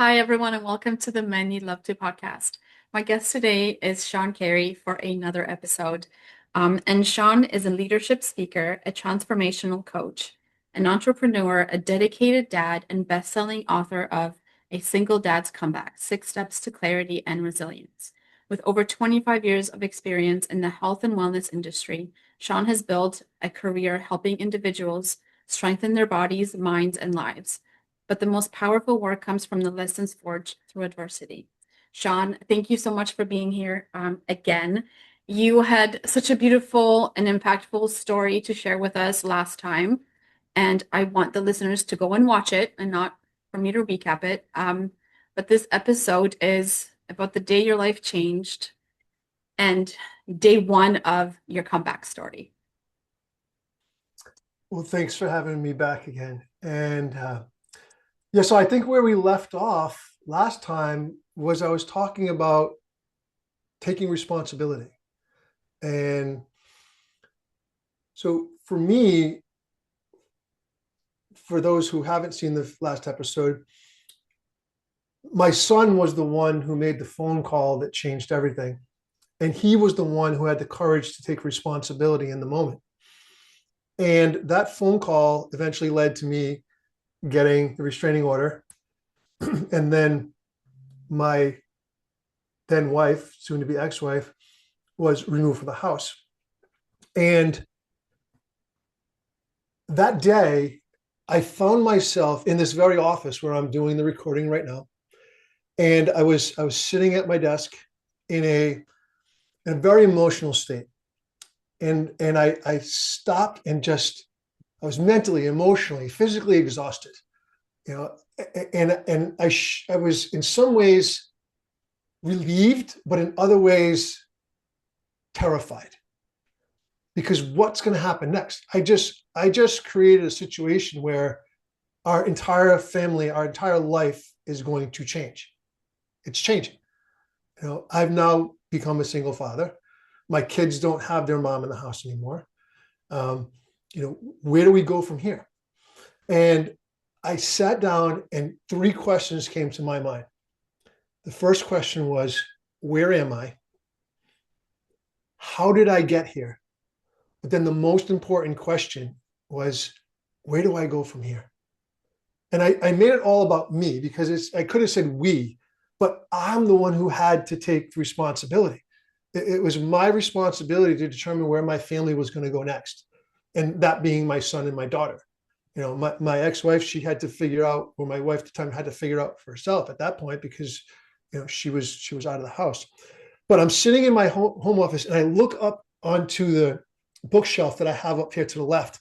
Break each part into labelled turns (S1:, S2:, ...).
S1: Hi, everyone, and welcome to the Men You Love to podcast. My guest today is Sean Carey for another episode. And Sean is a leadership speaker, a transformational coach, an entrepreneur, a dedicated dad, and best-selling author of A Single Dad's Comeback: 6 Steps to Clarity and Resilience. With over 25 years of experience in the health and wellness industry, Sean has built a career helping individuals strengthen their bodies, minds, and lives. But the most powerful work comes from the lessons forged through adversity. Sean, thank you so much for being here again. You had such a beautiful and impactful story to share with us last time, and I want the listeners to go and watch it and not for me to recap it. But this episode is about the day your life changed and day one of your comeback story.
S2: Well, thanks for having me back again. So I think where we left off last time was I was talking about taking responsibility. And so for me, for those who haven't seen the last episode, my son was the one who made the phone call that changed everything. And he was the one who had the courage to take responsibility in the moment. And that phone call eventually led to me getting the restraining order. And then my then wife, soon to be ex-wife, was removed from the house. And that day, I found myself in this very office where I'm doing the recording right now. And I was sitting at my desk in a very emotional state. And I stopped and just I was mentally, emotionally, physically exhausted. You know, and I was in some ways relieved, but in other ways terrified, because what's going to happen next? I just created a situation where our entire family, our entire life is going to change. It's changing. I've now become a single father. My kids don't have their mom in the house anymore. Where do we go from here? And I sat down and three questions came to my mind. The first question was, where am I? How did I get here? But then the most important question was, where do I go from here? And I made it all about me, because I could have said we, but I'm the one who had to take responsibility. It was my responsibility to determine where my family was going to go next. And that being my son and my daughter. My ex-wife, she had to figure out, or my wife at the time had to figure out for herself at that point, because she was out of the house. But I'm sitting in my home office and I look up onto the bookshelf that I have up here to the left,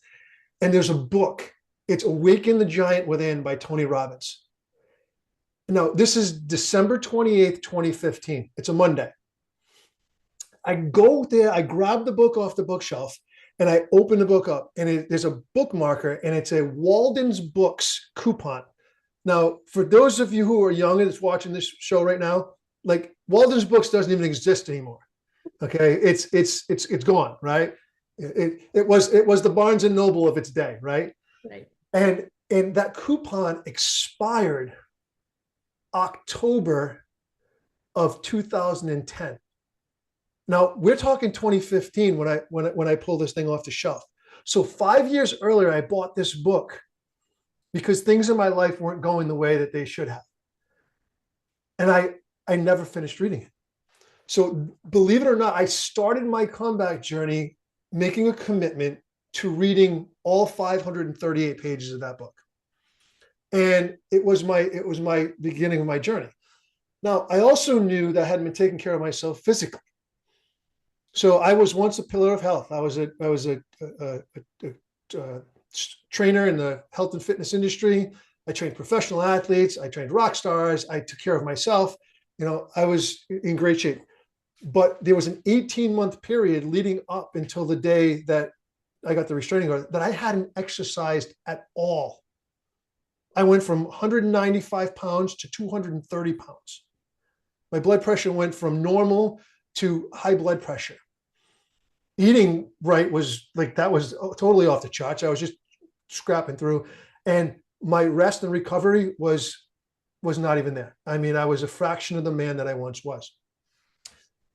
S2: and there's a book. It's Awaken the Giant Within by Tony Robbins. Now, this is December 28th, 2015. It's a Monday. I go there, I grab the book off the bookshelf, and I open the book up, and there's a bookmarker, and it's a Walden's Books coupon. Now, for those of you who are young and watching this show right now, like, Walden's Books doesn't even exist anymore. Okay, it's gone, right? It was the Barnes and Noble of its day, right?
S1: Right.
S2: And that coupon expired October of 2010. Now we're talking 2015 when I pull this thing off the shelf. So 5 years earlier, I bought this book because things in my life weren't going the way that they should have. And I never finished reading it. So believe it or not, I started my comeback journey making a commitment to reading all 538 pages of that book. And it was my beginning of my journey. Now, I also knew that I hadn't been taking care of myself physically. So I was once a pillar of health. I was a trainer in the health and fitness industry. I trained professional athletes. I trained rock stars. I took care of myself. I was in great shape. But there was an 18-month period leading up until the day that I got the restraining order that I hadn't exercised at all. I went from 195 pounds to 230 pounds. My blood pressure went from normal to high blood pressure. Eating right was totally off the charts. I was just scrapping through. And my rest and recovery was was not even there. I mean, I was a fraction of the man that I once was.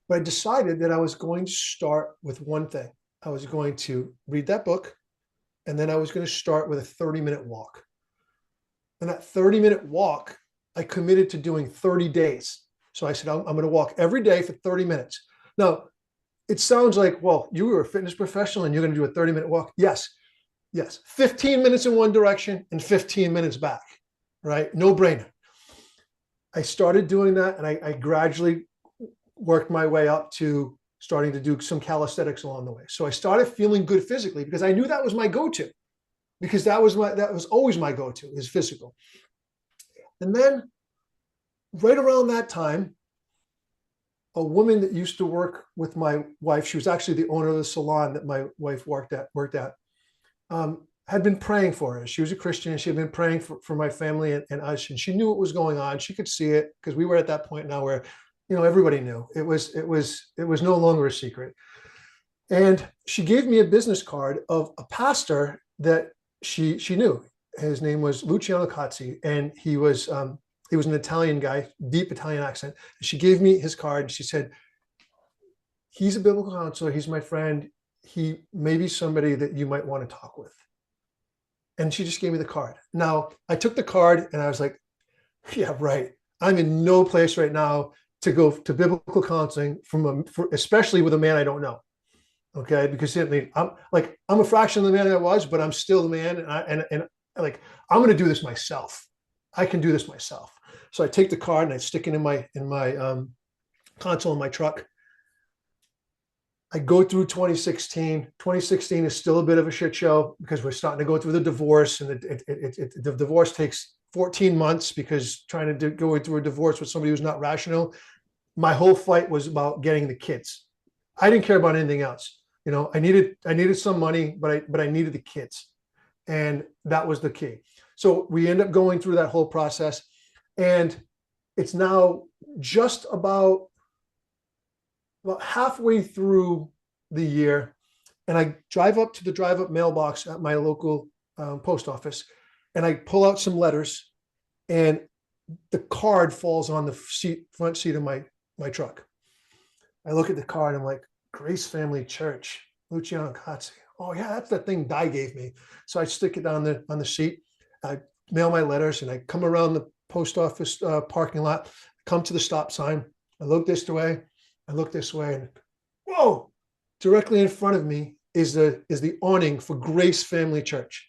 S2: But I decided that I was going to start with one thing. I was going to read that book, and then I was going to start with a 30-minute walk. And that 30-minute walk, I committed to doing 30 days. So I said, I'm going to walk every day for 30 minutes. Now, it sounds like, well, you were a fitness professional and you're going to do a 30-minute walk. Yes. 15 minutes in one direction and 15 minutes back, right? No brainer. I started doing that, and I gradually worked my way up to starting to do some calisthenics along the way. So I started feeling good physically because I knew that was my go-to, because that was always my go-to, is physical. And then right around that time, a woman that used to work with my wife, she was actually the owner of the salon that my wife worked at, had been praying for her. She was a Christian, and she had been praying for my family and us, and she knew what was going on. She could see it, because we were at that point now where, everybody knew. It was no longer a secret. And she gave me a business card of a pastor that she knew. His name was Luciano Cazzi, and he was an Italian guy, deep Italian accent. She gave me his card. She said, he's a biblical counselor. He's my friend. He may be somebody that you might want to talk with. And she just gave me the card. Now, I took the card and I was like, yeah, right. I'm in no place right now to go to biblical counseling especially with a man I don't know. Okay. Because I mean, I'm a fraction of the man I was, but I'm still the man. And I'm going to do this myself. I can do this myself. So I take the card and I stick it in my console in my truck. I go through 2016. 2016 is still a bit of a shit show, because we're starting to go through the divorce, and the divorce takes 14 months, because trying to go through a divorce with somebody who's not rational. My whole fight was about getting the kids. I didn't care about anything else. I needed some money, but I needed the kids, and that was the key. So we end up going through that whole process, and it's now just about halfway through the year, and I drive up to the drive-up mailbox at my local post office, and I pull out some letters, and the card falls on the front seat of my truck. I look at the card, and I'm like, Grace Family Church, Luciano Cazzi. Oh yeah, that's the thing Di gave me. So I stick it on the seat. I mail my letters, and I come around the post office parking lot, come to the stop sign. I look this way. I look this way, and whoa, directly in front of me is the awning for Grace Family Church.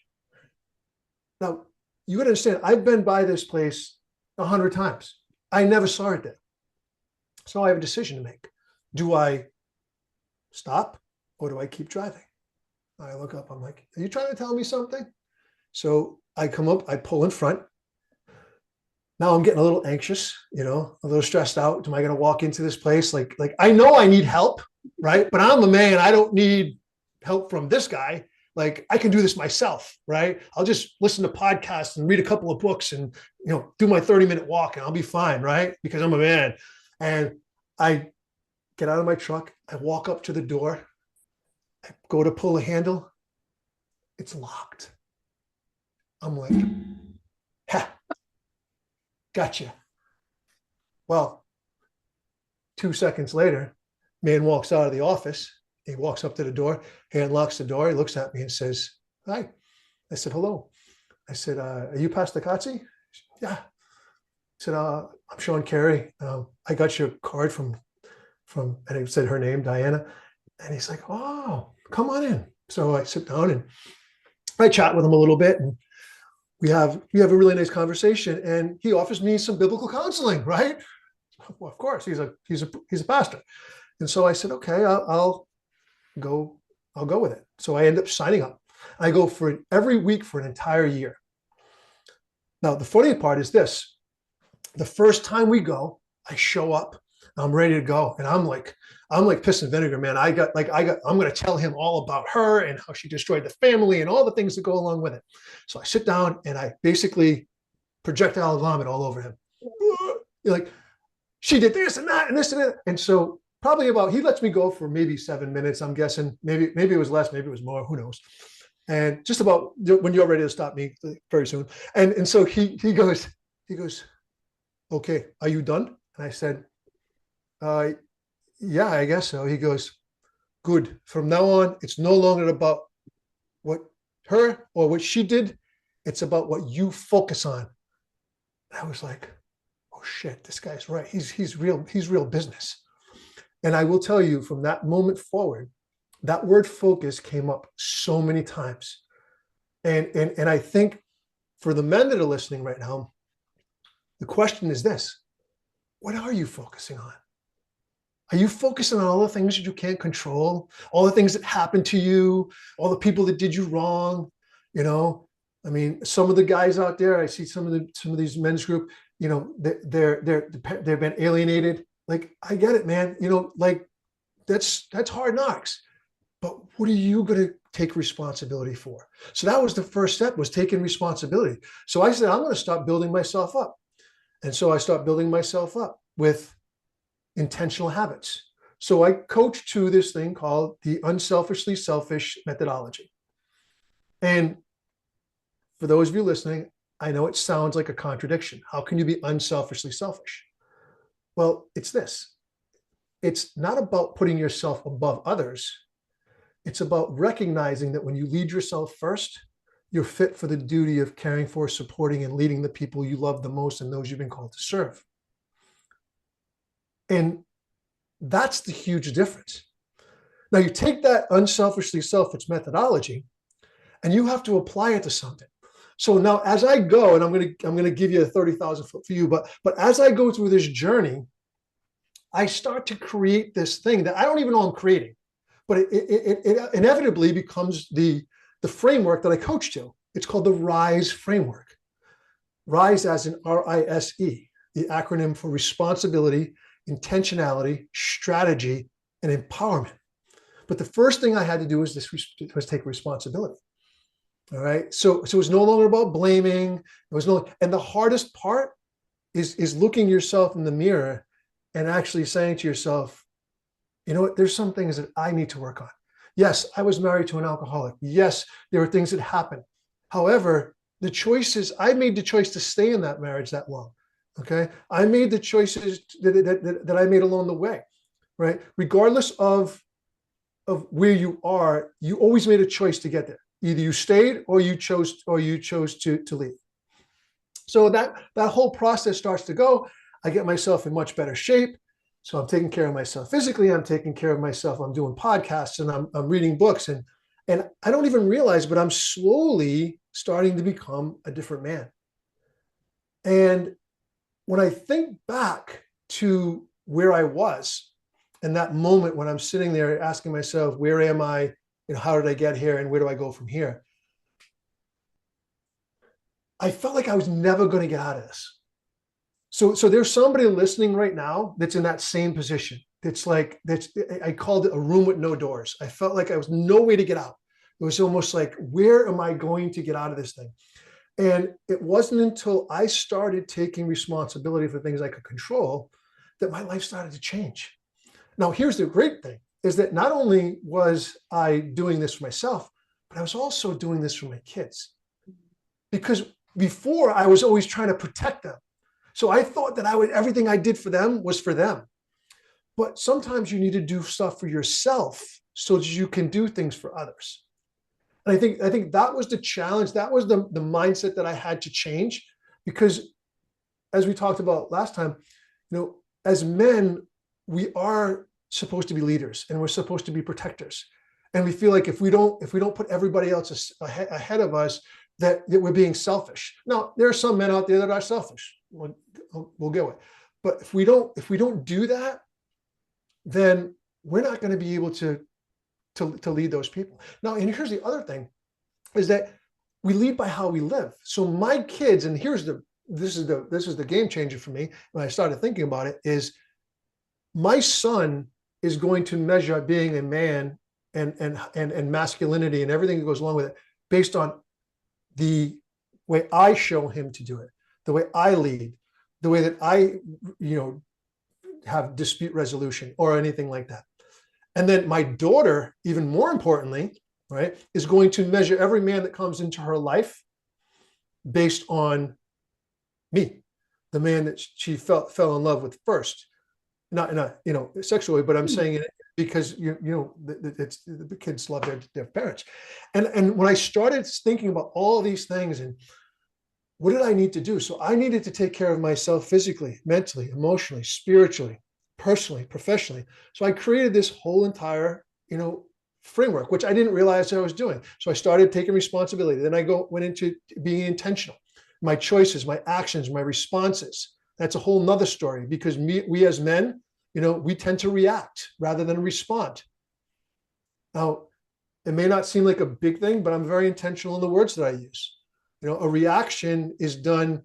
S2: Now, you got to understand, I've been by this place 100 times. I never saw it there. So I have a decision to make. Do I stop, or do I keep driving? I look up, I'm like, are you trying to tell me something? So I come up, I pull in front. Now I'm getting a little anxious, a little stressed out. Am I going to walk into this place? Like I know I need help, right? But I'm a man. I don't need help from this guy. Like, I can do this myself, right? I'll just listen to podcasts and read a couple of books and, do my 30-minute walk, and I'll be fine, right? Because I'm a man. And I get out of my truck. I walk up to the door. I go to pull a handle. It's locked. I'm like, ha. Gotcha. Well, 2 seconds later, man walks out of the office. He walks up to the door, he unlocks the door, he looks at me and says, hi. I said, hello. I said, are you Pastor Cazzi? Yeah. I said, I'm Sean Carey. I got your card from, and he said her name, Diana. And he's like, oh, come on in. So I sit down and I chat with him a little bit, and we have a really nice conversation, and he offers me some biblical counseling, right? Well, of course, he's a pastor. And so I said, okay, I'll go with it. So I end up signing up. I go for every week for an entire year. Now, the funny part is this: the first time we go, I show up, I'm ready to go, and I'm like piss and vinegar, man. I'm going to tell him all about her and how she destroyed the family and all the things that go along with it. So I sit down and I basically projectile vomit all over him. Like, she did this and that and this and that. And so probably he lets me go for maybe 7 minutes. I'm guessing maybe it was less, maybe it was more, who knows? And just about when you're ready to stop me very soon. And so he goes, okay, are you done? And I said, uh, yeah, I guess so. He goes, good. From now on, it's no longer about what her or what she did. It's about what you focus on. And I was like, oh shit, this guy's right. He's real business. And I will tell you from that moment forward, that word focus came up so many times. And I think for the men that are listening right now, the question is this: what are you focusing on? Are you focusing on all the things that you can't control, all the things that happened to you, all the people that did you wrong? You know, I mean, some of the guys out there, I see some of these men's group, you know, they've been alienated. Like, I get it, man. You know, like that's hard knocks. But what are you going to take responsibility for? So that was the first step, was taking responsibility. So I said, I'm going to stop building myself up. And so I stopped building myself up with intentional habits. So I coach to this thing called the unselfishly selfish methodology. And for those of you listening, I know it sounds like a contradiction. How can you be unselfishly selfish? Well, it's this. It's not about putting yourself above others. It's about recognizing that when you lead yourself first, you're fit for the duty of caring for, supporting, and leading the people you love the most and those you've been called to serve. And that's the huge difference. Now, you take that unselfishly selfish methodology and you have to apply it to something. So now, as I go, and I'm going to give you a 30,000 foot view, but as I go through this journey, I start to create this thing that I don't even know I'm creating, but it inevitably becomes the framework that I coach to. It's called the RISE framework. RISE as in RISE, the acronym for responsibility, intentionality, strategy, and empowerment. But the first thing I had to do was take responsibility. All right. So it was no longer about blaming. It was no, and the hardest part is looking yourself in the mirror and actually saying to yourself, you know what, there's some things that I need to work on. Yes, I was married to an alcoholic. Yes, there were things that happened. However, I made the choice to stay in that marriage that long. Okay. I made the choices that I made along the way, right? Regardless of where you are, you always made a choice to get there. Either you stayed or you chose to leave. So that whole process starts to go. I get myself in much better shape. So I'm taking care of myself physically. I'm taking care of myself. I'm doing podcasts and I'm reading books, and I don't even realize, but I'm slowly starting to become a different man. And when I think back to where I was in that moment when I'm sitting there asking myself, where am I? You know, how did I get here, and where do I go from here? I felt like I was never going to get out of this. So there's somebody listening right now that's in that same position. I called it a room with no doors. I felt like I was no way to get out. It was almost like, where am I going to get out of this thing? And it wasn't until I started taking responsibility for things I could control that my life started to change. Now, here's the great thing, is that not only was I doing this for myself, but I was also doing this for my kids. Because before, I was always trying to protect them. So I thought that everything I did for them was for them. But sometimes you need to do stuff for yourself so that you can do things for others. And I think that was the challenge. That was the mindset that I had to change, because as we talked about last time, you know, as men, we are supposed to be leaders and we're supposed to be protectors. And we feel like if we don't put everybody else ahead of us, that we're being selfish. Now, there are some men out there that are selfish. We'll go with. But if we don't do that, then we're not going to be able to lead those people. Now, and here's the other thing, is that we lead by how we live. So my kids, and this is the game changer for me when I started thinking about it, is my son is going to measure being a man and masculinity and everything that goes along with it based on the way I show him to do it, the way I lead, the way that I, have dispute resolution or anything like that. And then my daughter, even more importantly, right, is going to measure every man that comes into her life based on me. the man that she fell in love with first, not in a sexual way, but I'm saying it because it's the kids love their parents, and when I started thinking about all these things and what did I need to do? So I needed to take care of myself physically, mentally, emotionally, spiritually, personally, professionally. So I created this whole entire, framework, which I didn't realize I was doing. So I started taking responsibility. Then I went into being intentional. My choices, my actions, my responses. That's a whole nother story because we as men, we tend to react rather than respond. Now, it may not seem like a big thing, but I'm very intentional in the words that I use. A reaction is done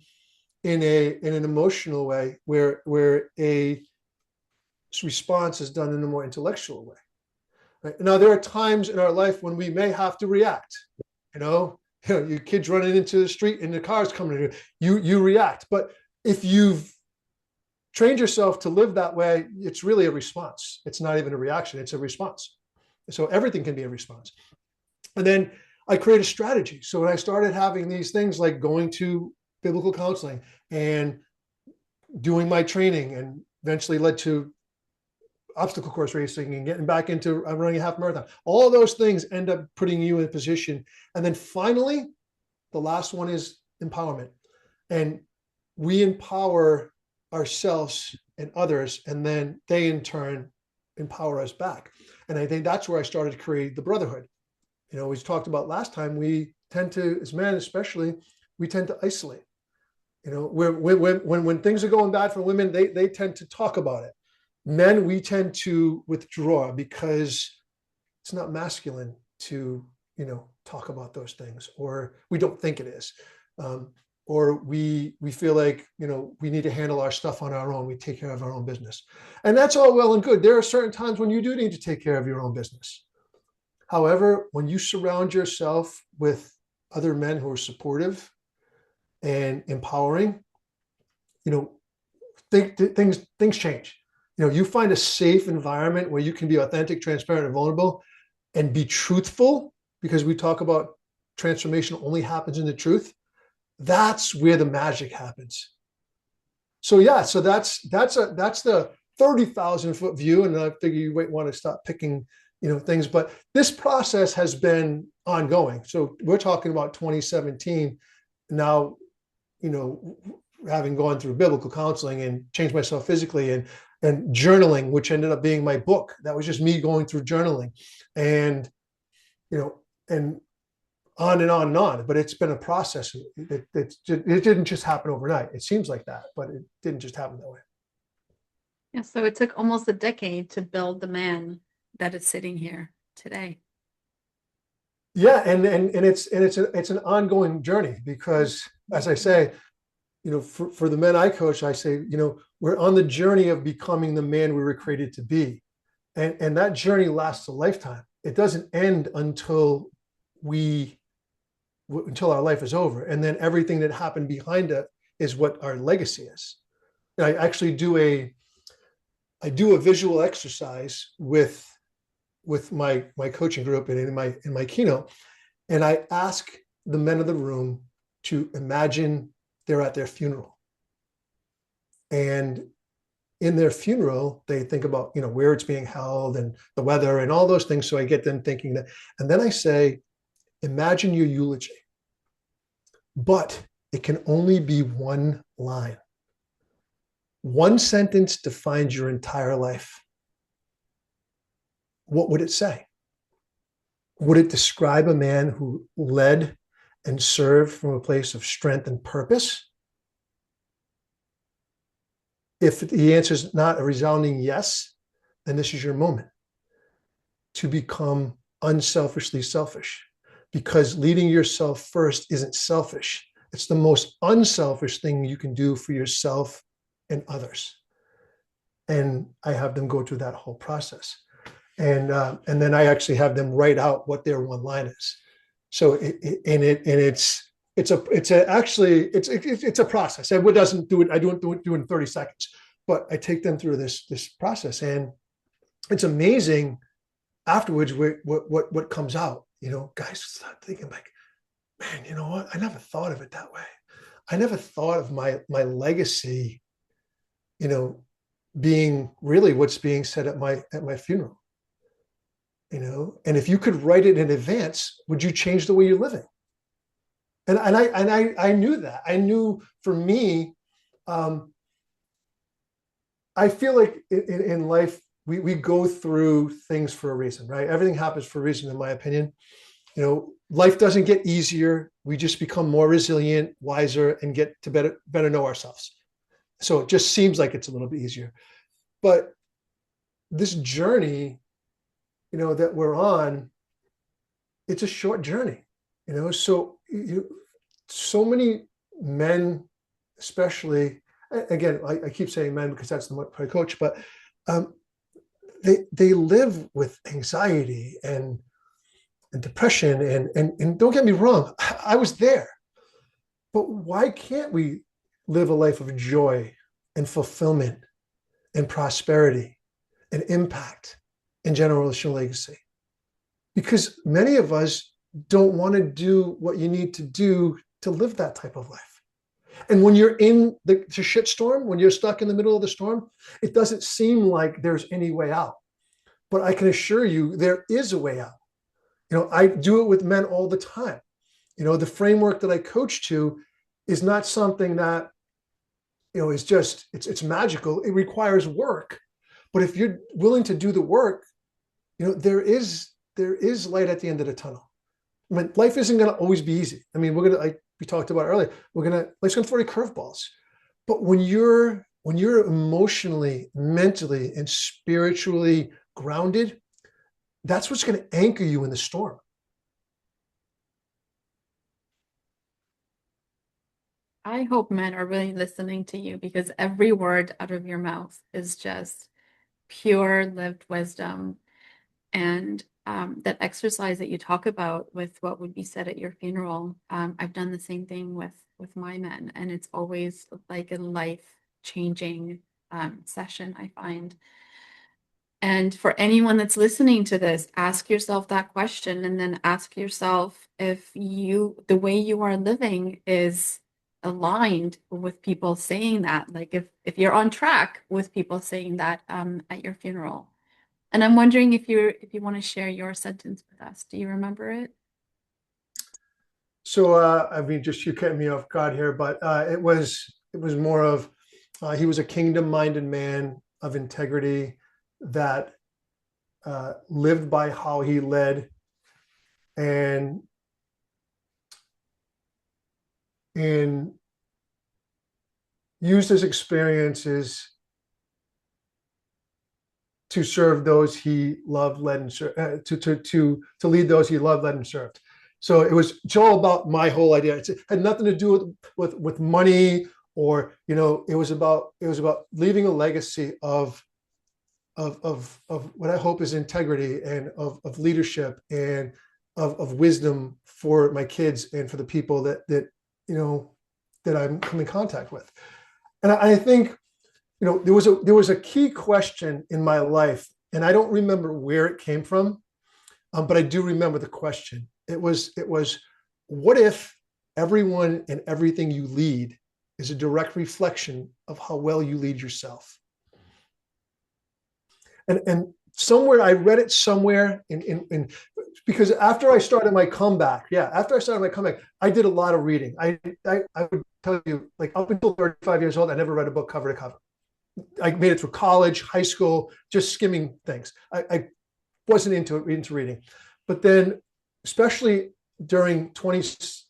S2: in an emotional way, where a response is done in a more intellectual way. Right? Now, there are times in our life when we may have to react. Your kids running into the street and the car's coming at you react. But if you've trained yourself to live that way, it's really a response. It's not even a reaction, it's a response. So everything can be a response. And then I created a strategy. So when I started having these things like going to biblical counseling and doing my training, and eventually led to obstacle course racing and getting back into running a half marathon, all those things end up putting you in a position. And then finally, the last one is empowerment. And we empower ourselves and others, and then they in turn empower us back. And I think that's where I started to create the brotherhood. We talked about last time, we tend to, as men especially, we tend to isolate. When things are going bad for women, they tend to talk about it. Men, we tend to withdraw because it's not masculine to, talk about those things, or we don't think it is. Or we feel like, we need to handle our stuff on our own. We take care of our own business. And that's all well and good. There are certain times when you do need to take care of your own business. However, when you surround yourself with other men who are supportive and empowering, things change. You find a safe environment where you can be authentic, transparent, and vulnerable and be truthful, because we talk about transformation only happens in the truth. That's where the magic happens. So yeah, so that's the 30,000-foot view, and I figure you might want to stop picking things, but this process has been ongoing. So we're talking about 2017 now, having gone through biblical counseling and changed myself physically, and journaling, which ended up being my book. That was just me going through journaling, and and on and on and on. But it's been a process. It didn't just happen overnight. It seems like that, but it didn't just happen that way.
S1: Yeah, so it took almost a decade to build the man that is sitting here today.
S2: Yeah, and it's an ongoing journey, because, as I say, for the men I coach, I say, we're on the journey of becoming the man we were created to be, and that journey lasts a lifetime. It doesn't end until our life is over, and then everything that happened behind it is what our legacy is. And I actually do a visual exercise with my coaching group and in my keynote, and I ask the men of the room to imagine they're at their funeral, and in their funeral they think about where it's being held and the weather and all those things. So I get them thinking that, and then I say, imagine your eulogy, but it can only be one line. One sentence defines your entire life. What would it say? Would it describe a man who led and served from a place of strength and purpose? If the answer is not a resounding yes, then this is your moment to become unselfishly selfish, because leading yourself first isn't selfish. It's the most unselfish thing you can do for yourself and others. And I have them go through that whole process. And then I actually have them write out what their one line is. So it's a process. Everyone doesn't do it. I don't do it in 30 seconds, but I take them through this process, and it's amazing afterwards what comes out. Guys start thinking like, man, you know what? I never thought of it that way. I never thought of my legacy, you know, being really what's being said at my funeral. And if you could write it in advance, would you change the way you're living? And I knew that. I knew for me, um, I feel like in life we go through things for a reason, right? Everything happens for a reason, in my opinion. Life doesn't get easier. We just become more resilient, wiser, and get to better know ourselves. So it just seems like it's a little bit easier. But this journey, that we're on, it's a short journey. So many men, especially, again, I keep saying men because that's the I coach, but um, they live with anxiety and depression and don't get me wrong, I was there, but why can't we live a life of joy and fulfillment and prosperity and impact and generational legacy? Because many of us don't want to do what you need to do to live that type of life. And when you're in the shit storm, when you're stuck in the middle of the storm, it doesn't seem like there's any way out. But I can assure you there is a way out. I do it with men all the time. The framework that I coach to is not something that, is just, it's magical. It requires work. But if you're willing to do the work, there is light at the end of the tunnel. I mean, life isn't going to always be easy. I mean, like we talked about earlier, life's going to throw you curveballs. But when you're emotionally, mentally, and spiritually grounded, that's what's going to anchor you in the storm.
S1: I hope men are really listening to you because every word out of your mouth is just pure lived wisdom. And that exercise that you talk about with what would be said at your funeral, I've done the same thing with my men, and it's always like a life-changing session, I find. And for anyone that's listening to this, ask yourself that question and then ask yourself if the way you are living is aligned with people saying that, like if you're on track with people saying that at your funeral. And I'm wondering if you want to share your sentence with us. Do you remember it?
S2: So, I mean, just you cutting me off guard here, but it was more of he was a kingdom-minded man of integrity that lived by how he led and and used his experiences to serve those he loved, led, and to lead those he loved, led, and served. So it's all about my whole idea. It had nothing to do with money, or it was about leaving a legacy of what I hope is integrity and of leadership and of wisdom for my kids and for the people that I'm come in contact with. And I think there was a key question in my life, and I don't remember where it came from, but I do remember the question. It was what if everyone and everything you lead is a direct reflection of how well you lead yourself? And somewhere I read it somewhere in because after I started my comeback, I did a lot of reading. I would tell you, like, up until 35 years old, I never read a book cover to cover. I made it through college, high school, just skimming things. I wasn't into reading, but then, especially during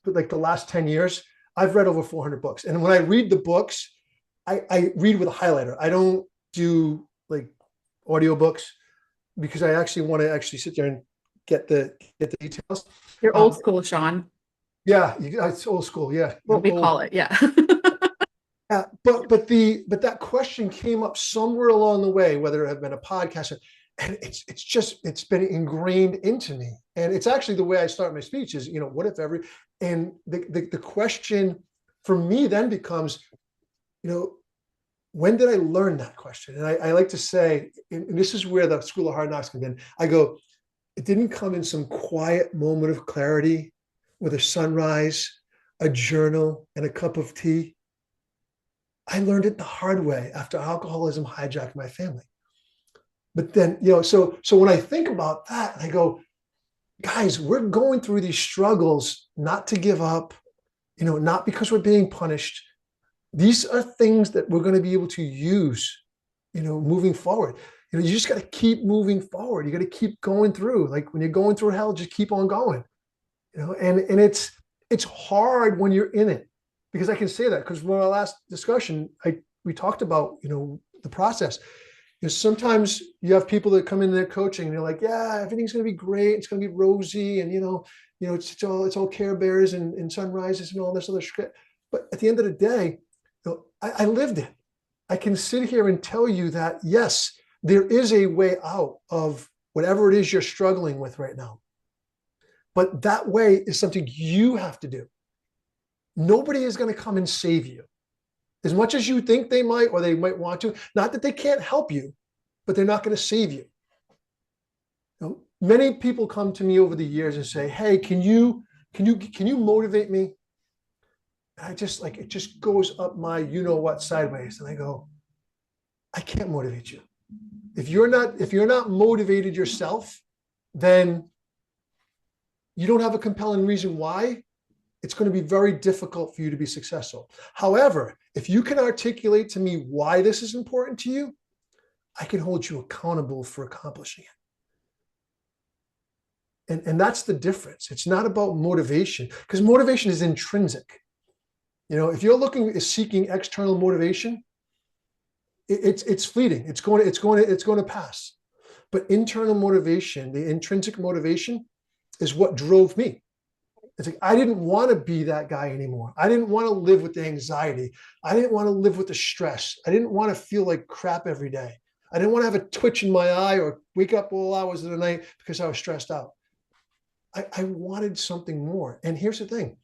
S2: like the last 10 years, I've read over 400 books. And when I read the books, I read with a highlighter. I don't do like audiobooks because I actually want to actually sit there and get the details.
S1: You're old school, Sean.
S2: Yeah, it's old school. Yeah,
S1: What we call it. Yeah.
S2: But that question came up somewhere along the way, whether it had been a podcast, and it's been ingrained into me. And it's actually the way I start my speech is, what if and the question for me then becomes, when did I learn that question? And I like to say, and this is where the School of Hard Knocks comes in. I go, it didn't come in some quiet moment of clarity with a sunrise. a journal, and a cup of tea. I learned it the hard way after alcoholism hijacked my family. But then, so when I think about that, I go, guys, we're going through these struggles not to give up, not because we're being punished. These are things that we're going to be able to use, moving forward. You just got to keep moving forward. You got to keep going through. Like when you're going through hell, just keep on going. And it's hard when you're in it, because I can say that because from our last discussion, we talked about, the process. Sometimes you have people that come in their coaching and they're like, yeah, everything's going to be great. It's going to be rosy. And, it's all Care Bears and sunrises and all this other shit. But at the end of the day, I lived it. I can sit here and tell you that, yes, there is a way out of whatever it is you're struggling with right now. But that way is something you have to do. Nobody is going to come and save you. As much as you think they might, or they might want to, not that they can't help you, but they're not going to save you. Many people come to me over the years and say, hey, can you motivate me? And it just goes up my, what, sideways. And I go, I can't motivate you. If you're not motivated yourself, then you don't have a compelling reason why. It's going to be very difficult for you to be successful. However, if you can articulate to me why this is important to you, I can hold you accountable for accomplishing it. And that's the difference. It's not about motivation, because motivation is intrinsic. If you're seeking external motivation, it's fleeting. It's going to pass. But internal motivation, the intrinsic motivation, is what drove me. It's like, I didn't want to be that guy anymore. I didn't want to live with the anxiety. I didn't want to live with the stress. I didn't want to feel like crap every day. I didn't want to have a twitch in my eye or wake up all hours of the night because I was stressed out. I wanted something more. And here's the thing.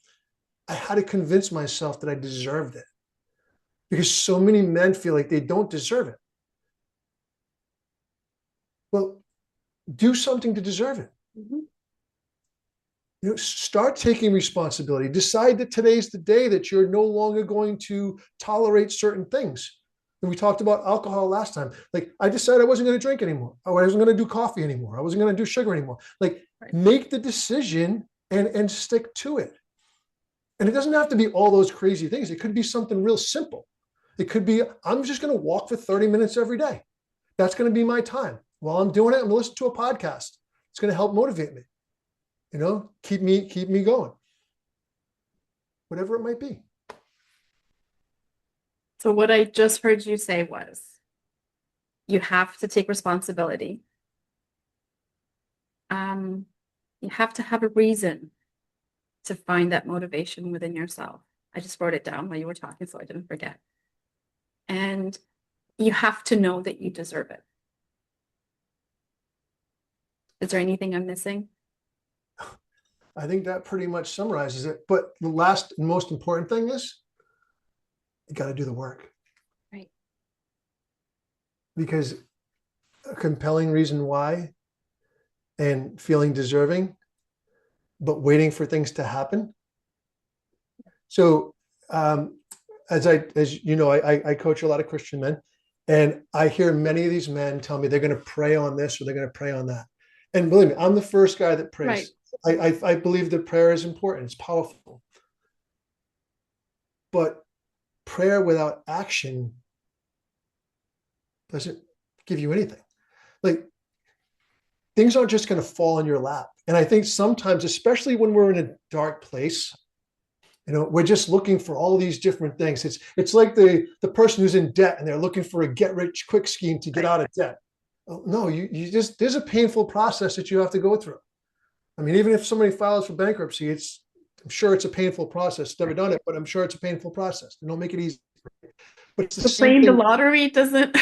S2: I had to convince myself that I deserved it, because so many men feel like they don't deserve it. Well, do something to deserve it. Mm-hmm. Start taking responsibility. Decide that today's the day that you're no longer going to tolerate certain things. And we talked about alcohol last time. Like, I decided I wasn't going to drink anymore. I wasn't going to do coffee anymore. I wasn't going to do sugar anymore. Like, make the decision and stick to it. And it doesn't have to be all those crazy things. It could be something real simple. It could be, I'm just going to walk for 30 minutes every day. That's going to be my time. While I'm doing it, I'm going to listen to a podcast. It's going to help motivate me. Keep me going. Whatever it might be.
S1: So what I just heard you say was, you have to take responsibility. You have to have a reason to find that motivation within yourself. I just wrote it down while you were talking, so I didn't forget. And you have to know that you deserve it. Is there anything I'm missing?
S2: I think that pretty much summarizes it. But the last and most important thing is, you got to do the work.
S1: Right.
S2: Because a compelling reason why and feeling deserving, but waiting for things to happen. So as you know, I coach a lot of Christian men, and I hear many of these men tell me they're going to pray on this or they're going to pray on that. And believe me, I'm the first guy that prays. Right. I believe that prayer is important. It's powerful. But prayer without action doesn't give you anything. Like, things aren't just going to fall in your lap. And I think sometimes, especially when we're in a dark place, we're just looking for all these different things. It's like the person who's in debt and they're looking for a get rich quick scheme to get out of debt. No, you just, there's a painful process that you have to go through. I mean, even if somebody files for bankruptcy, I'm sure it's a painful process. Never done it, but I'm sure it's a painful process. They don't make it easy. But it's the
S1: playing the lottery doesn't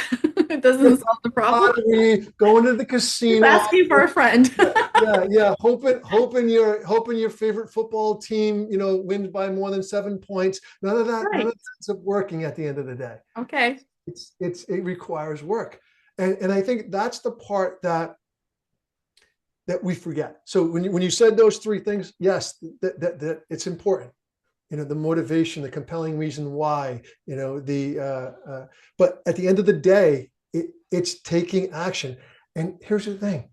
S1: it doesn't solve the problem.
S2: Lottery, going to the casino,
S1: just asking for a friend.
S2: yeah. Hoping your favorite football team, wins by more than 7 points. None of that ends up working at the end of the day.
S1: Okay.
S2: It requires work, and I think that's the part that we forget. So when you said those three things, yes, that it's important. the motivation, the compelling reason why, but at the end of the day, it's taking action. And here's the thing,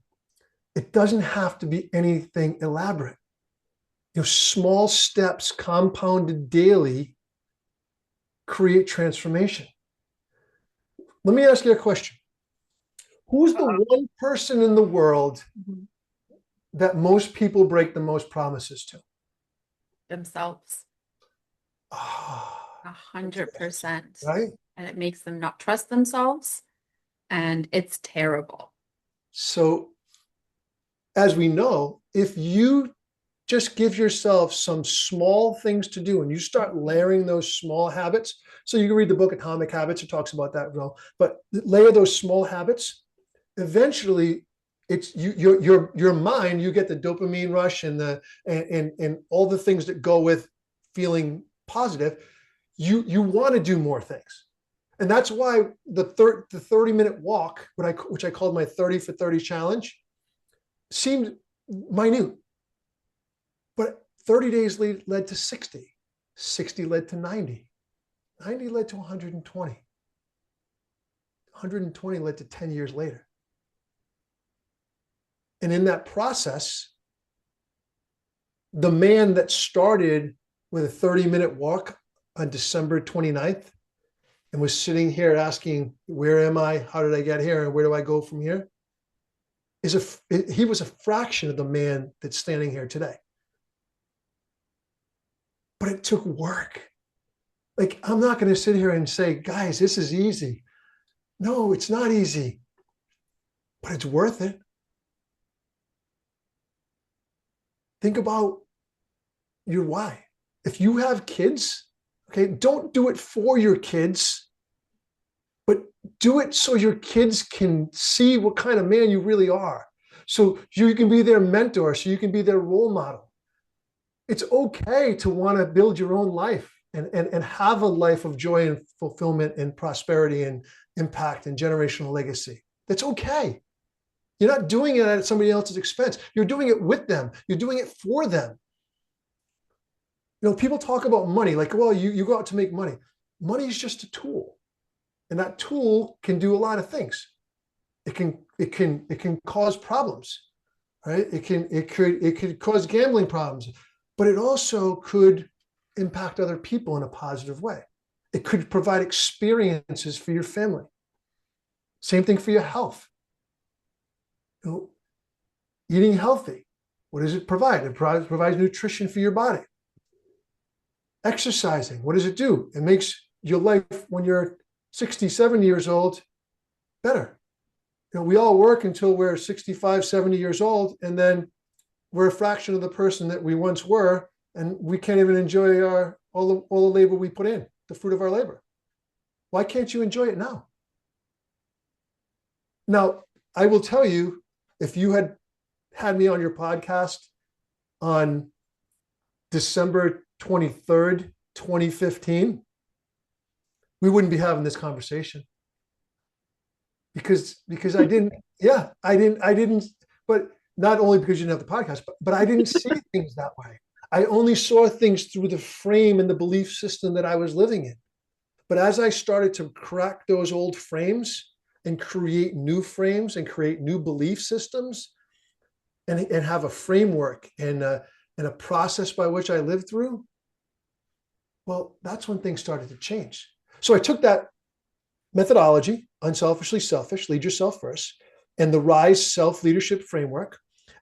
S2: it doesn't have to be anything elaborate. Small steps compounded daily create transformation. Let me ask you a question. Who's the one person in the world that most people break the most promises to?
S1: Themselves.
S2: Oh,
S1: 100%.
S2: right?
S1: And it makes them not trust themselves. And it's terrible.
S2: So, as we know, if you just give yourself some small things to do and you start layering those small habits. So you can read the book Atomic Habits, it talks about that, but layer those small habits. Eventually, it's your mind, you get the dopamine rush and and all the things that go with feeling positive. You want to do more things. And that's why the 30-minute walk, which I called my 30 for 30 challenge, seemed minute. But 30 days led to 60. 60 led to 90. 90 led to 120. 120 led to 10 years later. And in that process, the man that started with a 30-minute walk on December 29th and was sitting here asking, where am I? How did I get here? And where do I go from here? He was a fraction of the man that's standing here today. But it took work. Like, I'm not going to sit here and say, guys, this is easy. No, it's not easy, but it's worth it. Think about your why. If you have kids, okay, don't do it for your kids, but do it so your kids can see what kind of man you really are. So you can be their mentor, so you can be their role model. It's okay to want to build your own life and have a life of joy and fulfillment and prosperity and impact and generational legacy. That's okay. You're not doing it at somebody else's expense. You're doing it with them. You're doing it for them. People talk about money like, well, you go out to make money. Money is just a tool. And that tool can do a lot of things. It can cause problems, right? It could cause gambling problems, but it also could impact other people in a positive way. It could provide experiences for your family. Same thing for your health. Eating healthy, what does it provide? It provides nutrition for your body. Exercising, what does it do? It makes your life when you're 67 years old better. We all work until we're 65, 70 years old, and then we're a fraction of the person that we once were, and we can't even enjoy all the labor we put in, the fruit of our labor. Why can't you enjoy it now? Now, I will tell you, if you had me on your podcast on December 23rd, 2015, we wouldn't be having this conversation. Because I didn't, but not only because you didn't have the podcast, but I didn't see things that way. I only saw things through the frame and the belief system that I was living in. But as I started to crack those old frames and create new frames and create new belief systems and have a framework and a process by which I lived through, well, that's when things started to change. So I took that methodology, unselfishly selfish, lead yourself first, and the RISE self-leadership framework,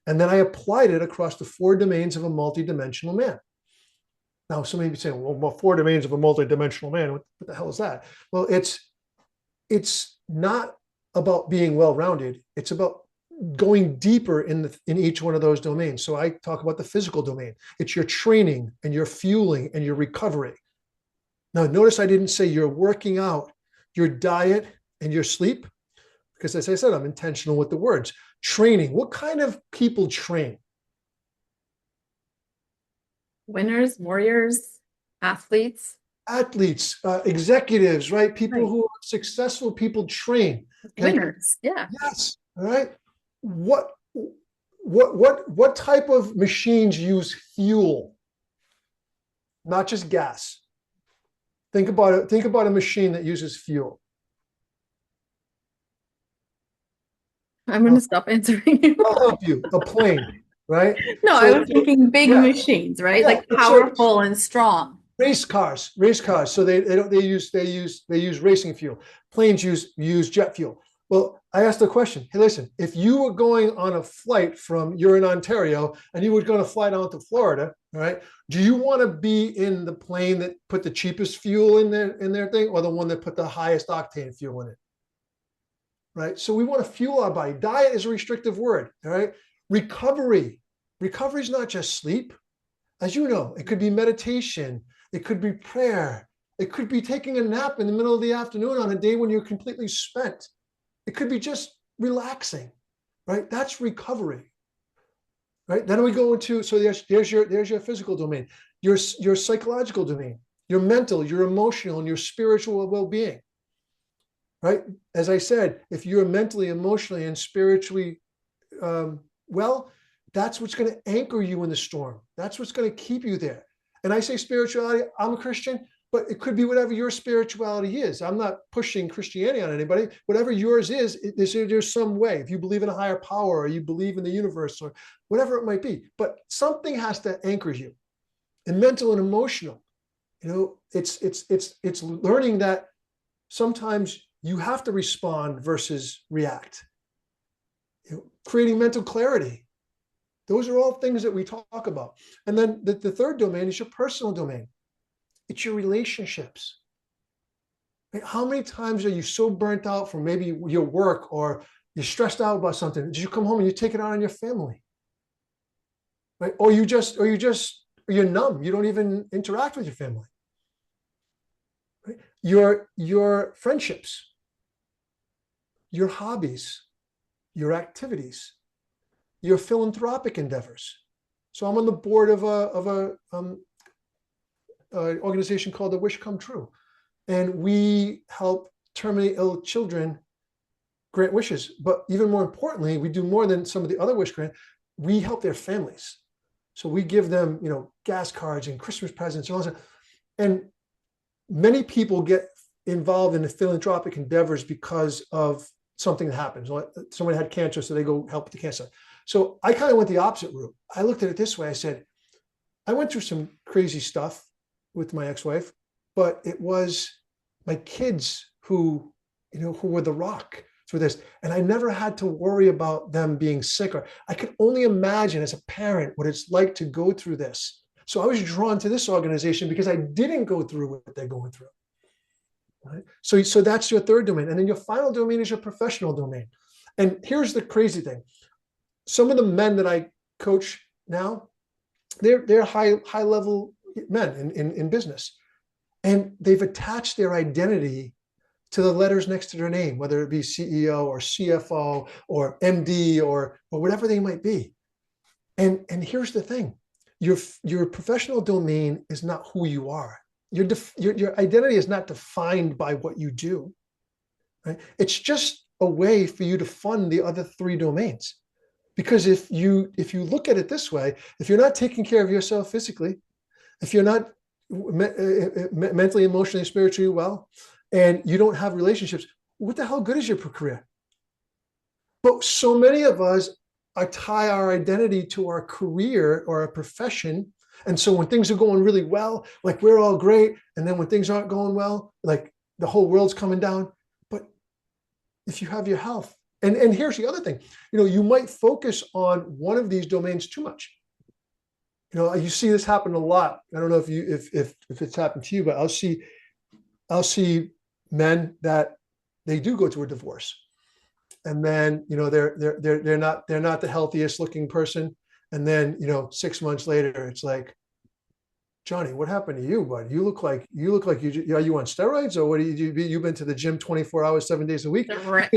S2: and then I applied it across the 4 domains of a multidimensional man. Now, some may be saying, well, 4 domains of a multidimensional man, what the hell is that? Well, it's not about being well-rounded. It's about going deeper in each one of those domains. So I talk about the physical domain. It's your training and your fueling and your recovery. Now, notice I didn't say you're working out, your diet, and your sleep, because as I said, I'm intentional with the words. Training. What kind of people train?
S1: Winners, warriors, athletes.
S2: Athletes, executives, right? People who are successful people train.
S1: Okay? Winners, yeah.
S2: Yes. All right. What type of machines use fuel? not just gas. Think about it. Think about a machine that uses fuel.
S1: I'm going
S2: I'll,
S1: to stop answering you.
S2: I'll help you. A plane, right?
S1: No, I
S2: So,
S1: was thinking big
S2: yeah,
S1: machines, right?
S2: yeah.
S1: Like
S2: So
S1: powerful and strong.
S2: race cars. So they don't they use racing fuel. Planes use jet fuel. Well, I asked the question. Hey, listen, if you were going on a flight from you're in Ontario and you were going to fly down to Florida, all right? Do you want to be in the plane that put the cheapest fuel in their thing, or the one that put the highest octane fuel in it? Right. So we want to fuel our body. Diet is a restrictive word. All right. Recovery. Recovery is not just sleep. As you know, it could be meditation, it could be prayer, it could be taking a nap in the middle of the afternoon on a day when you're completely spent. It could be just relaxing, right? That's recovery, right? Then we go into, so there's your physical domain, your psychological domain, your mental, your emotional, and your spiritual well-being, right? As I said, if you're mentally, emotionally, and spiritually well, that's what's going to anchor you in the storm. That's what's going to keep you there. And I say spirituality, I'm a Christian, but it could be whatever your spirituality is. I'm not pushing Christianity on anybody. Whatever yours is, there's some way. If you believe in a higher power, or you believe in the universe, or whatever it might be, but something has to anchor you. And mental and emotional, it's learning that sometimes you have to respond versus react. Creating mental clarity. Those are all things that we talk about. And then the third domain is your personal domain. It's your relationships. Right? How many times are you so burnt out from maybe your work, or you're stressed out about something? Did you come home and you take it out on your family? Right? Or you're numb. You don't even interact with your family. Right? Your friendships, your hobbies, your activities, your philanthropic endeavors. So I'm on the board of a organization called the Wish Come True, and we help terminally ill children grant wishes. But even more importantly, we do more than some of the other wish grant. We help their families. So we give them, gas cards and Christmas presents and all that. And many people get involved in the philanthropic endeavors because of something that happens. Someone had cancer, so they go help with the cancer. So I kind of went the opposite route. I looked at it this way. I said, I went through some crazy stuff with my ex-wife, but it was my kids who were the rock through this. And I never had to worry about them being sick, or I could only imagine as a parent what it's like to go through this. So I was drawn to this organization because I didn't go through what they're going through. Right? So that's your third domain. And then your final domain is your professional domain. And here's the crazy thing. Some of the men that I coach now, they're high level men in business, and they've attached their identity to the letters next to their name, whether it be CEO or CFO or MD or whatever they might be. And here's the thing: your professional domain is not who you are. Your identity is not defined by what you do. Right? It's just a way for you to fund the other three domains. Because if you look at it this way, if you're not taking care of yourself physically, if you're not mentally, emotionally, spiritually well, and you don't have relationships, what the hell good is your career? But so many of us tie our identity to our career or our profession. And so when things are going really well, like we're all great. And then when things aren't going well, like the whole world's coming down. But if you have your health, and here's the other thing, you might focus on one of these domains too much. You see this happen a lot. I don't know if it's happened to you, but I'll see men that they do go through a divorce, and then they're not the healthiest looking person, and then 6 months later it's like, Johnny, what happened to you, bud? You look like you are you on steroids, or what? You've been to the gym 24 hours, 7 days a week?
S1: Correct.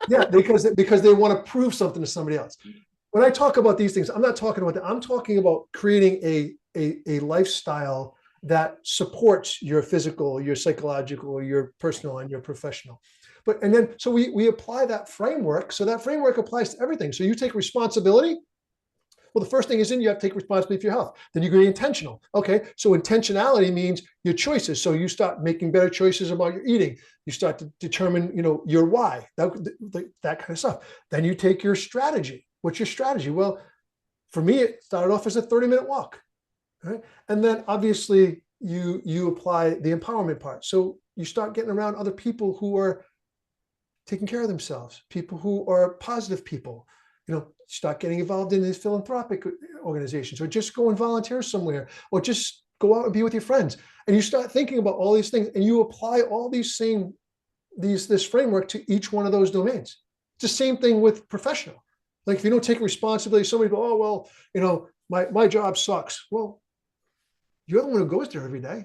S2: Yeah, because they want to prove something to somebody else. When I talk about these things, I'm not talking about that. I'm talking about creating a lifestyle that supports your physical, your psychological, your personal, and your professional. So we apply that framework. So that framework applies to everything. So you take responsibility Well, the first thing is you have to take responsibility for your health. Then you get intentional. Okay, so intentionality means your choices. So you start making better choices about your eating. You start to determine, your why, that kind of stuff. Then you take your strategy. What's your strategy? Well, for me, it started off as a 30-minute walk. Right? And then obviously you apply the empowerment part. So you start getting around other people who are taking care of themselves, people who are positive people. Start getting involved in these philanthropic organizations, or just go and volunteer somewhere, or just go out and be with your friends. And you start thinking about all these things, and you apply all this framework to each one of those domains. It's the same thing with professional. Like if you don't take responsibility, somebody go, oh, well, my job sucks. Well, you're the one who goes there every day.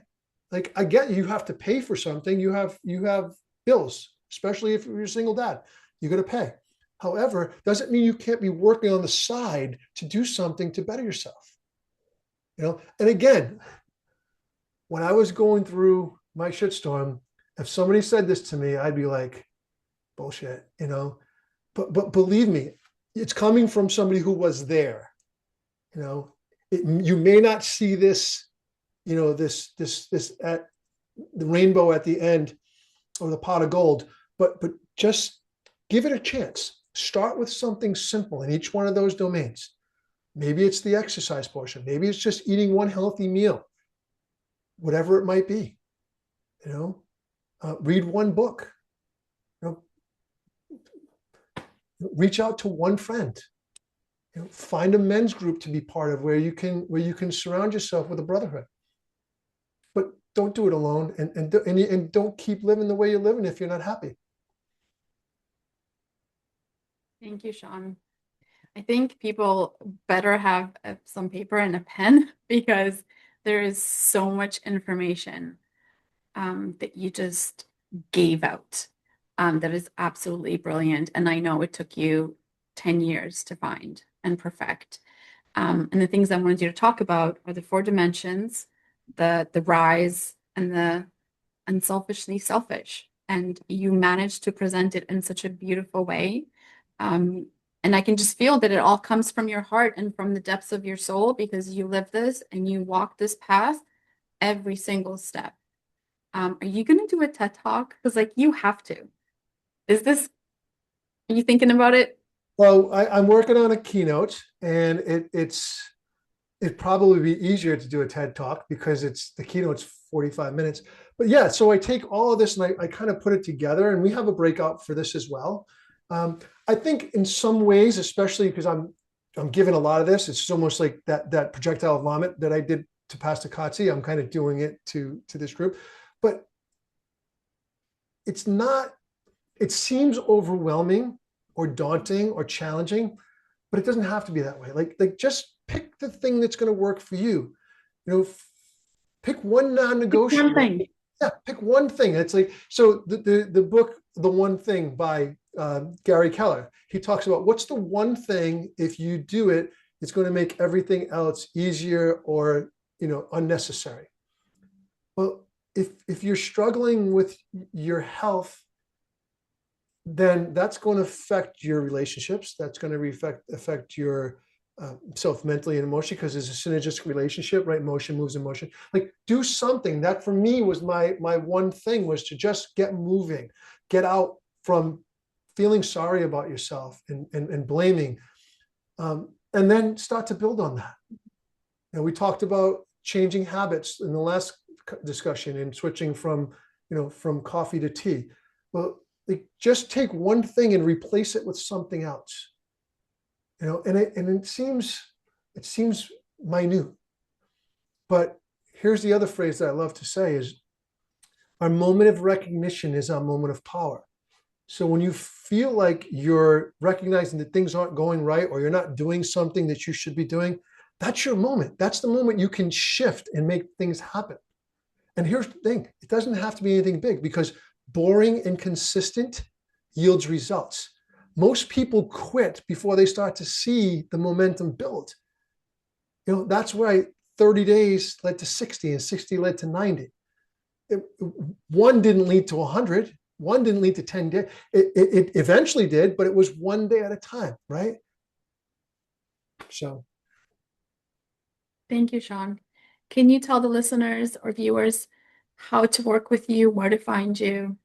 S2: Like I get you have to pay for something. You have bills, especially if you're a single dad. You got to pay. However, doesn't mean you can't be working on the side to do something to better yourself. And again, when I was going through my shitstorm, if somebody said this to me, I'd be like, bullshit, But believe me, it's coming from somebody who was there. You may not see this, this at the rainbow at the end, or the pot of gold, but just give it a chance. Start with something simple in each one of those domains. Maybe it's the exercise portion. Maybe it's just eating one healthy meal, whatever it might be. Read one book. Reach out to one friend. Find a men's group to be part of where you can surround yourself with a brotherhood. But don't do it alone, and don't keep living the way you're living if you're not happy.
S1: Thank you, Sean. I think people better have some paper and a pen because there is so much information that you just gave out that is absolutely brilliant. And I know it took you 10 years to find and perfect. And the things I wanted you to talk about are the 4 dimensions, the rise, and the unselfishly selfish. And you managed to present it in such a beautiful way. And I can just feel that it all comes from your heart and from the depths of your soul because you live this and you walk this path every single step. Are you going to do a TED Talk? Because you have to. Are you thinking about it?
S2: Well, I'm working on a keynote, and it'd probably be easier to do a TED Talk because the keynote's 45 minutes. But yeah, so I take all of this and I kind of put it together, and we have a breakout for this as well. I think in some ways, especially because I'm given a lot of this, it's almost like that projectile vomit that I did to Pastor Kotze. I'm kind of doing it to this group, but it's not. It seems overwhelming or daunting or challenging, but it doesn't have to be that way. Like just pick the thing that's going to work for you. Pick one non-negotiable.
S1: One thing.
S2: Yeah, pick one thing. It's like, so the book, The One Thing by Gary Keller, he talks about what's the one thing, if you do it, it's going to make everything else easier or, unnecessary. Well, if you're struggling with your health, then that's going to affect your relationships. That's going to affect your self mentally and emotionally, because there's a synergistic relationship, right? Motion moves emotion. Like do something. That for me was my one thing, was to just get moving, get out from feeling sorry about yourself and blaming, and then start to build on that. We talked about changing habits in the last discussion and switching from coffee to tea. Well, just take one thing and replace it with something else. And it seems minute, but here's the other phrase that I love to say is, our moment of recognition is our moment of power. So when you feel like you're recognizing that things aren't going right, or you're not doing something that you should be doing, that's your moment. That's the moment you can shift and make things happen. And here's the thing, it doesn't have to be anything big, because boring and consistent yields results. Most people quit before they start to see the momentum build. That's why 30 days led to 60 and 60 led to 90. One didn't lead to 100. One didn't lead to 10 days. It eventually did, but it was one day at a time, right? So
S1: Thank you, Sean. Can you tell the listeners or viewers how to work with you, where to find you?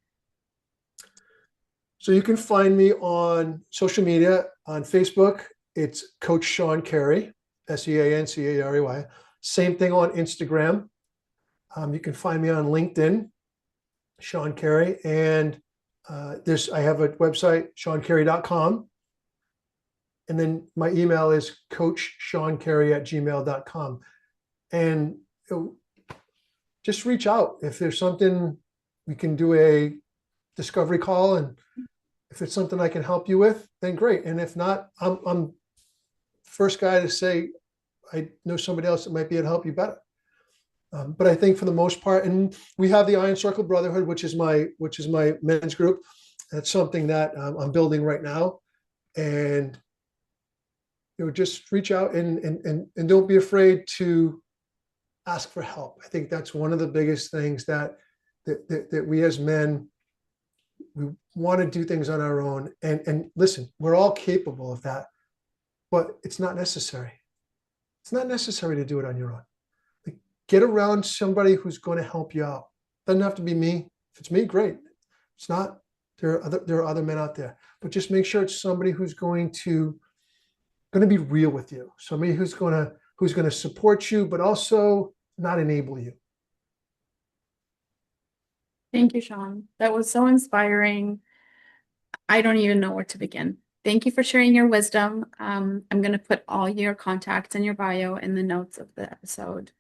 S2: So you can find me on social media on Facebook. It's Coach Sean Carey, SeanCarey. Same thing on Instagram. You can find me on LinkedIn, Sean Carey, and I have a website, seancarey.com. And then my email is coachseancarey@gmail.com. And just reach out if there's something. We can do a discovery call, and if it's something I can help you with, then great. And if not, I'm first guy to say I know somebody else that might be able to help you better. But I think for the most part, and we have the Iron Circle Brotherhood, which is my men's group. That's something that I'm building right now, and just reach out and don't be afraid to ask for help. I think that's one of the biggest things that we as men, we want to do things on our own. And listen, we're all capable of that, but it's not necessary. It's not necessary to do it on your own. Like, get around somebody who's going to help you out. Doesn't have to be me. If it's me, great. If it's not, there are other men out there. But just make sure it's somebody who's going to be real with you. Somebody who's going to support you, but also not enable you.
S1: Thank you, Sean. That was so inspiring. I don't even know where to begin. Thank you for sharing your wisdom. I'm going to put all your contacts and your bio in the notes of the episode,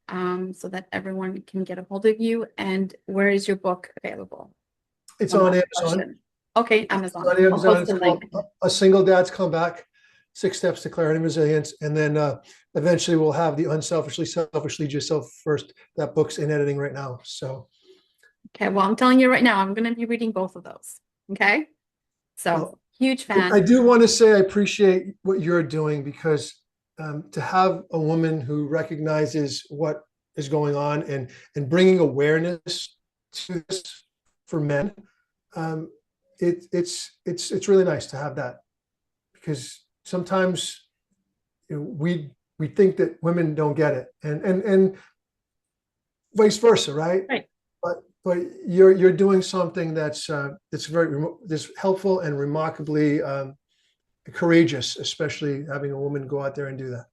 S1: so that everyone can get a hold of you. And where is your book available?
S2: It's
S1: One
S2: on
S1: last
S2: Amazon.
S1: question. Okay,
S2: It's
S1: Amazon.
S2: on
S1: I'll
S2: Amazon.
S1: post
S2: It's
S1: the
S2: called
S1: link.
S2: A Single Dad's Comeback: 6 Steps to Clarity and Resilience. And then eventually we'll have the Unselfishly Selfish Lead Yourself First. That book's in editing right now. So,
S1: Okay, well, I'm telling you right now, I'm going to be reading both of those. Okay, so
S2: well,
S1: huge
S2: I
S1: fan.
S2: do want to say I appreciate what you're doing, because to have a woman who recognizes what is going on and bringing awareness to this for men, um, it's really nice to have that, because sometimes we think that women don't get it, and vice versa, right?
S1: Right.
S2: But you're doing something that's that's helpful and remarkably courageous, especially having a woman go out there and do that.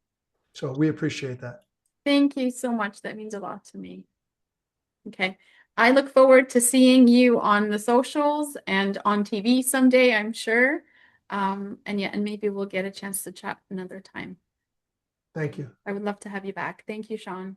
S2: So we appreciate that.
S1: Thank you so much. That means a lot to me. Okay. I look forward to seeing you on the socials and on TV someday, I'm sure. And yeah, and maybe we'll get a chance to chat another time.
S2: Thank you.
S1: I would love to have you back. Thank you, Sean.